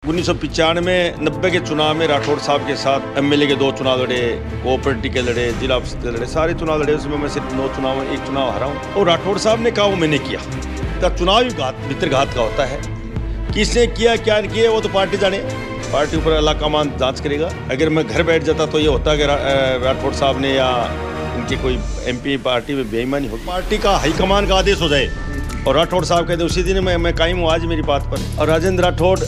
1995-90 के चुनाव में राठौड़ साहब के साथ एमएलए के 2 चुनाव लड़े, कोऑपरेटिव के लड़े, जिला परिषद के लड़े, सारे चुनाव लड़े। उसमें मैं सिर्फ 9 चुनाव में 1 चुनाव हारा हूँ। और राठौड़ साहब ने कहा वो मैंने किया। तो चुनाव ही भितरघात का होता है, किसने किया क्या नहीं किया वो तो पार्टी जाने, पार्टी ऊपर अल्लाह का मान जांच करेगा। अगर मैं घर बैठ जाता तो ये होता कि राठौड़ साहब ने या इनके कोई एमपी पार्टी में बेईमानी हो, पार्टी का हाईकमान का आदेश हो जाए और राठौड़ साहब कहते उसी दिन मैं कायम हूँ आज मेरी बात पर। और राजेंद्र राठौड़,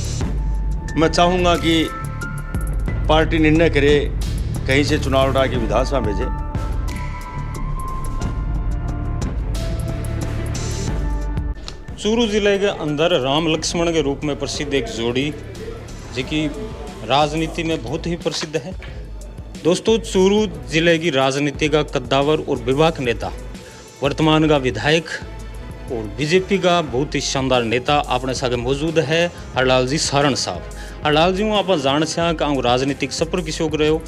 मैं चाहूँगा कि पार्टी निर्णय करे, कहीं से चुनाव लड़ा के विधानसभा भेजे। चूरू जिले के अंदर राम लक्ष्मण के रूप में प्रसिद्ध एक जोड़ी जो कि राजनीति में बहुत ही प्रसिद्ध है। दोस्तों, चूरू जिले की राजनीति का कद्दावर और विवाक नेता, वर्तमान का विधायक और बीजेपी का बहुत ही शानदार नेता अपने साथ मौजूद है हरलाल जी सारण साहब। हरलाल जी आप जान से राजनीतिक सफर किसी रहे हो,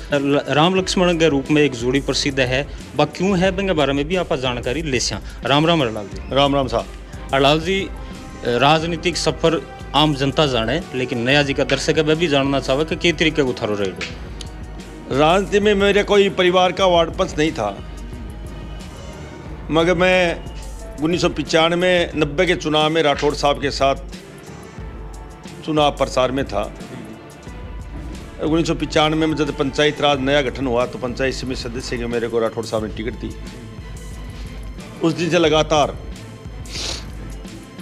राम लक्ष्मण के रूप में एक जोड़ी प्रसिद्ध है, वह क्यों है के बारे में भी आप जानकारी ले सकें। राम राम हरलाल जी। राम राम साहब। हरलाल जी, राजनीतिक सफर आम जनता जाने, लेकिन नया जी का दर्शक वह भी जानना चाहे कि किस तरीके को थारो रहे। राजनीति में मेरे कोई परिवार का वार्ड पंच नहीं था, मगर मैं 1995-90 के चुनाव में राठौड़ साहब के साथ चुनाव प्रचार में था। 1995 में जब पंचायत राज नया गठन हुआ तो पंचायत समिति सदस्य के मेरे को राठौड़ साहब ने टिकट दी। उस दिन से लगातार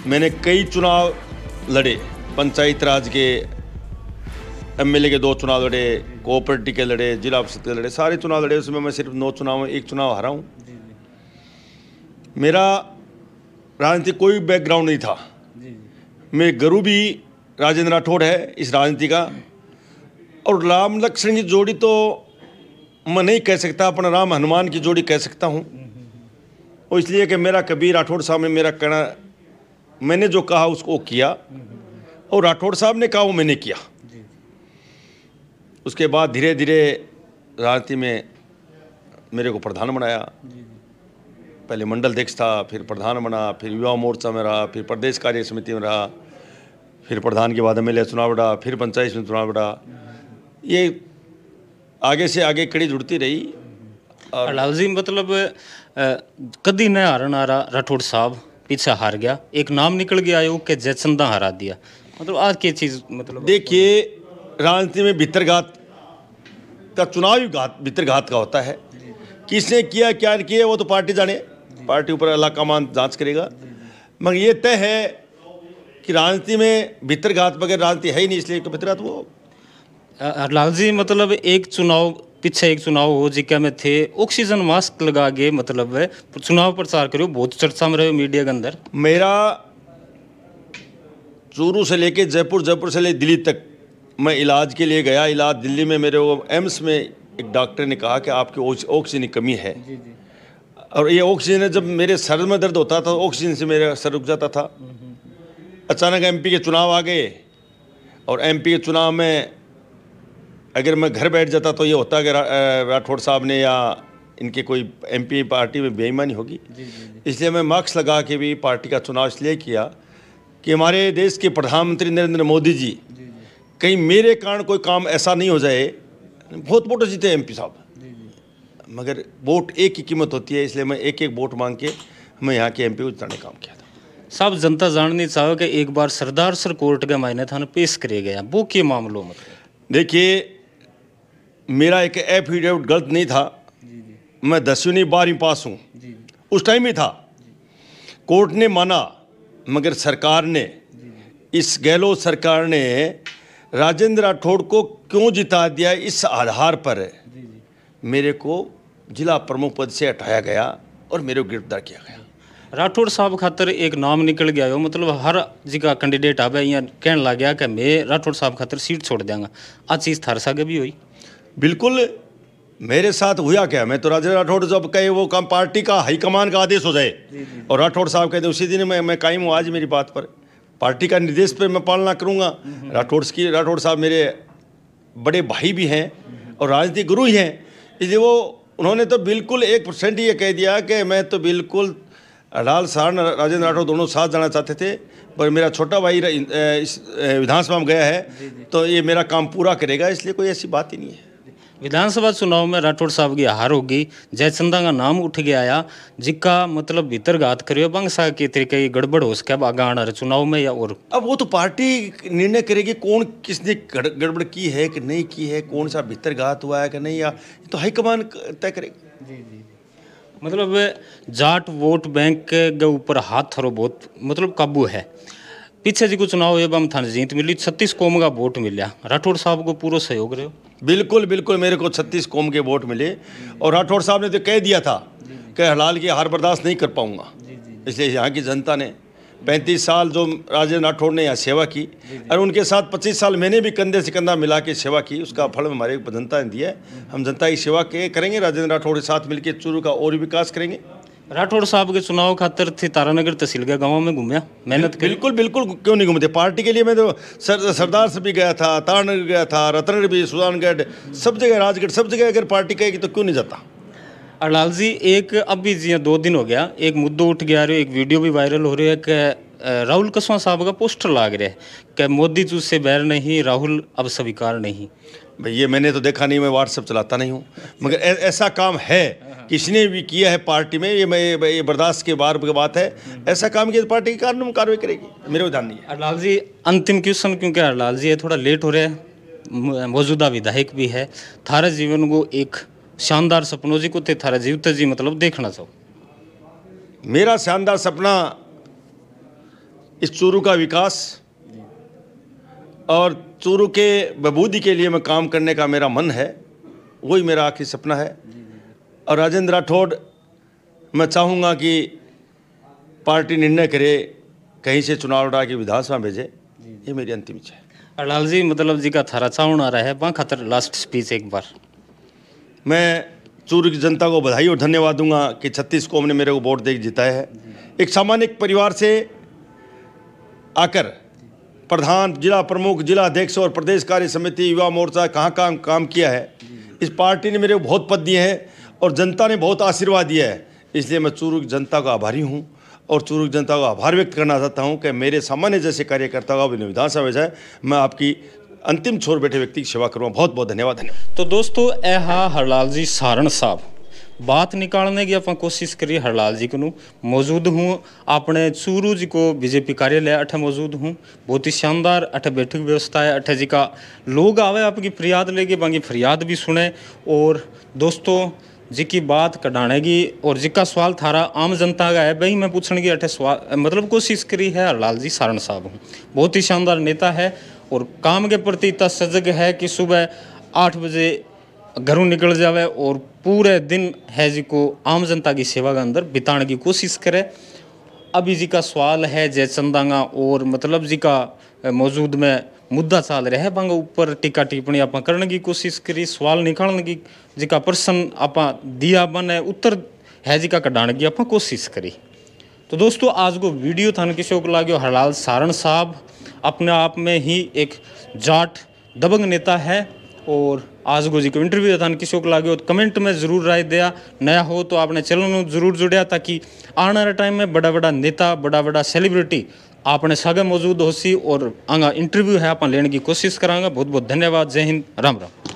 मैंने कई चुनाव लड़े, पंचायत राज के एमएलए के 2 चुनाव लड़े, कोऑपरेटिव के लड़े, जिला परिषद के लड़े, सारे चुनाव लड़े। उसमें मैं सिर्फ 9 चुनाव में 1 चुनाव हारा हूँ। मेरा राजनीतिक कोई बैकग्राउंड नहीं था। मेरे गुरु भी राजेंद्र राठौड़ है इस राजनीति का। और राम लक्ष्मण की जोड़ी तो मैं नहीं कह सकता, अपना राम हनुमान की जोड़ी कह सकता हूँ। और इसलिए कि मेरा कभी राठौड़ साहब ने मेरा कहना, मैंने जो कहा उसको किया और राठौड़ साहब ने कहा वो मैंने किया। उसके बाद धीरे धीरे राजनीति में मेरे को प्रधान बनाया। पहले मंडल अध्यक्ष था, फिर प्रधान बना, फिर युवा मोर्चा में रहा, फिर प्रदेश कार्य समिति में रहा, फिर प्रधान के बाद एमएलए चुनाव लड़ा, फिर पंचायत में चुनाव लड़ा। ये आगे से आगे कड़ी जुड़ती रही। और हरलाल जी, मतलब कदी न हारन आ रहा राठौड़ साहब पीछे हार गया, एक नाम निकल गया आयोग के जयचंदा हरा दिया, मतलब आज की चीज़ मतलब देखिए, राजनीति में भितरघात का, चुनाव ही भितरघात का होता है, किसने किया क्या नहीं किया वो तो पार्टी जाने, पार्टी ऊपर अल्लाह का मान जांच करेगा। मगर ये तय है कि राजनीति में भितरघात बगैर राजनीति है ही नहीं, इसलिए भितरघात वो। हरलाल जी, मतलब एक चुनाव पीछे एक चुनाव हो जिका में थे, ऑक्सीजन मास्क लगा के मतलब चुनाव प्रचार करो, बहुत चर्चा में रहे मीडिया के अंदर। मेरा चूरू से लेके जयपुर, जयपुर से ले दिल्ली तक मैं इलाज के लिए गया। इलाज दिल्ली में मेरे वो एम्स में एक डॉक्टर ने कहा कि आपकी ऑक्सीजन की कमी है। और ये ऑक्सीजन, जब मेरे सर में दर्द होता था ऑक्सीजन से मेरा सर रुक जाता था। अचानक एमपी के चुनाव आ गए और एमपी के चुनाव में अगर मैं घर बैठ जाता तो ये होता कि राठौड़ साहब ने या इनके कोई एमपी पार्टी में बेईमानी होगी। इसलिए मैं मास्क लगा के भी पार्टी का चुनाव इसलिए किया कि हमारे देश के प्रधानमंत्री नरेंद्र मोदी जी, कहीं मेरे कारण कोई काम ऐसा नहीं हो जाए। बहुत वोट जीते एमपी साहब, मगर वोट एक की कीमत होती है, इसलिए मैं एक एक वोट मांग के मैं यहाँ के एमपी को जिताने काम किया था। साहब, जनता जाननी चाहो कि एक बार सरदार सर कोर्ट के मायने थाने पेश करे गया, वो के मामलों मतलब? देखिए, मेरा एक एफिडेविट गलत नहीं था। मैं 10वीं 12वीं पास हूँ, उस टाइम ही था। कोर्ट ने माना, मगर सरकार ने, इस गहलोत सरकार ने राजेंद्र राठौड़ को क्यों जिता दिया, इस आधार पर मेरे को जिला प्रमुख पद से हटाया गया और मेरे को गिरफ्तार किया गया। राठौड़ साहब खातर एक नाम निकल गया हो, मतलब हर जगह कैंडिडेट आवे यहाँ कहने लग गया कि मैं राठौड़ साहब खातर सीट छोड़ देंगे। आज चीज़ थार सागे भी हुई? बिल्कुल मेरे साथ हुआ क्या, मैं तो राजेंद्र राठौड़ जब कहे वो काम पार्टी का हाईकमान का आदेश हो जाए और राठौड़ साहब कहते उसी दिन मैं कायम हूँ आज मेरी बात पर, पार्टी का निर्देश पे मैं पालना करूँगा। राठौड़ साहब मेरे बड़े भाई भी हैं और राजनीतिक गुरु ही हैं, इसलिए वो उन्होंने तो बिल्कुल 1% ये कह दिया कि मैं तो बिल्कुल हरलाल साहब राजेंद्र राठौड़ दोनों साथ जाना चाहते थे। पर मेरा छोटा भाई इस विधानसभा में गया है, तो ये मेरा काम पूरा करेगा, इसलिए कोई ऐसी बात ही नहीं है। विधानसभा चुनाव में राठौड़ साहब की हार होगी, जयचंदा का नाम उठ गया आया, जिसका मतलब भीतरघात करियो बंगसा के तरीके की गड़बड़ हो सके आगे आने वाले चुनाव में या और। अब वो तो पार्टी निर्णय करेगी कौन किसने गड़बड़ की है कि नहीं की है, कौन सा भीतरघात हुआ है कि नहीं, या तो हाईकमान तय करेगी। जी जी, मतलब जाट वोट बैंक के ऊपर हाथ थरो बहुत मतलब काबू है। पीछे जी को चुनाव ये बम थाने जीत मिली, 36 कौम का वोट मिला, राठौड़ साहब को पूरा सहयोग रहे हो। बिल्कुल बिल्कुल, मेरे को 36 कौम के वोट मिले, और राठौड़ साहब ने तो कह दिया था कि हलाल की हार बर्दाश्त नहीं कर पाऊंगा, इसलिए यहाँ की जनता ने 35 साल जो राजेंद्र राठौड़ ने यहाँ सेवा की, और उनके साथ 25 साल मैंने भी कंधे से कंधा मिला के सेवा की, उसका फल हमारे जनता ने दिया है। हम जनता की सेवा करेंगे, राजेंद्र राठौड़ के साथ मिलकर चूरू का और विकास करेंगे। राठौड़ साहब के चुनाव खातर थी तारानगर तहसील के गाँव में घूमया, मेहनत करी। बिल्कुल बिल्कुल, क्यों नहीं घूमते, पार्टी के लिए मैं तो सरदार से भी गया था, तारानगर गया था, रतनगढ़ भी, सुजानगढ़, सब जगह, राजगढ़, सब जगह अगर पार्टी कहेगी तो क्यों नहीं जाता। अरलाल जी, एक अभी जी 2 दिन हो गया, एक मुद्दा उठ गया, एक वीडियो भी वायरल हो रही है कि राहुल कसवा साहब का पोस्टर लाग रहा है कि मोदी तुझ से बैर नहीं, राहुल अब स्वीकार नहीं। भाई ये मैंने तो देखा नहीं, मैं व्हाट्सएप चलाता नहीं हूँ, मगर ऐसा काम है, किसने भी किया है पार्टी में, ये बर्दाश्त के बार की बात है, ऐसा काम किया तो पार्टी की कानून कार्रवाई करेगी, मेरे को ध्यान नहीं है। अरलाल जी, अंतिम क्वेश्चन, क्योंकि अरलाल जी ये थोड़ा लेट हो रहा है, मौजूदा विधायक भी है, थारे जीवन को एक शानदार सपनों जी को थे थारा जीवते जी मतलब देखना चाहो। मेरा शानदार सपना इस चूरू का विकास और चूरू के बबूदी के लिए मैं काम करने का मेरा मन है, वही मेरा आखिरी सपना है। और राजेंद्र राठौड़, मैं चाहूँगा कि पार्टी निर्णय करे, कहीं से चुनाव लड़ा के विधानसभा भेजे, ये मेरी अंतिम इच्छा है। अरलाल जी, मतलब जी का थारा चावण आ रहा है, वहाँ खातर लास्ट स्पीच एक बार। मैं चूरू की जनता को बधाई और धन्यवाद दूंगा कि 36 कौम ने मेरे को वोट दे जिताया है। एक सामान्य परिवार से आकर प्रधान, जिला प्रमुख, जिला अध्यक्ष और प्रदेश कार्य समिति, युवा मोर्चा, कहाँ काम किया है, इस पार्टी ने मेरे को बहुत पद दिए हैं और जनता ने बहुत आशीर्वाद दिया है, इसलिए मैं चूरू की जनता का आभारी हूँ और चूरू की जनता को आभार व्यक्त करना चाहता हूँ कि मेरे सामान्य जैसे कार्यकर्ता को अभी विधानसभा में जाए, मैं आपकी अंतिम छोर बैठे व्यक्ति की सेवा करूँगा। बहुत बहुत धन्यवाद। तो दोस्तों, हरलाल जी सारण साहब बात निकालने की अपन कोशिश करिए। हरलाल जी को मौजूद हूँ अपने चूरू जी को बीजेपी कार्यालय अठे मौजूद हूँ, बहुत ही शानदार अठे बैठक व्यवस्था है, अठे जी का लोग आवे आपकी फरियाद लेके बाकी फरियाद भी सुने, और दोस्तों जी की बात कढ़ानेगी और जी का सवाल थारा आम जनता का है वही मैं पूछने की अठे सवाल मतलब कोशिश करी है। हरलाल जी सारण साहब हूँ, बहुत ही शानदार नेता है और काम के प्रति इतना सजग है कि सुबह 8 बजे घरों निकल जावे और पूरे दिन है जी को आम जनता की सेवा के अंदर बिताने की कोशिश करे। अभी जी का सवाल है जयचंदा और मतलब जी का मौजूद में मुद्दा चल रहा है, बंग ऊपर टीका टिप्पणी आप करने की कोशिश करी, सवाल निकालने की जी का प्रश्न आप दिया बने उत्तर है जी का कढ़ाने की आप कोशिश करी। तो दोस्तों, आज को वीडियो थाने किसी को लगे, हरलाल सारण साहब अपने आप में ही एक जाट दबंग नेता है और आज को जी को इंटरव्यू था किसी को लगे तो कमेंट में जरूर राय दिया, नया हो तो आपने चैनल में जरूर जुड़िया ताकि आने वाले टाइम में बड़ा बड़ा नेता बड़ा बड़ा सेलिब्रिटी आपने सागे मौजूद हो सी और आगा इंटरव्यू है आप लेने की कोशिश करांगा। बहुत बहुत धन्यवाद। जय हिंद, राम राम।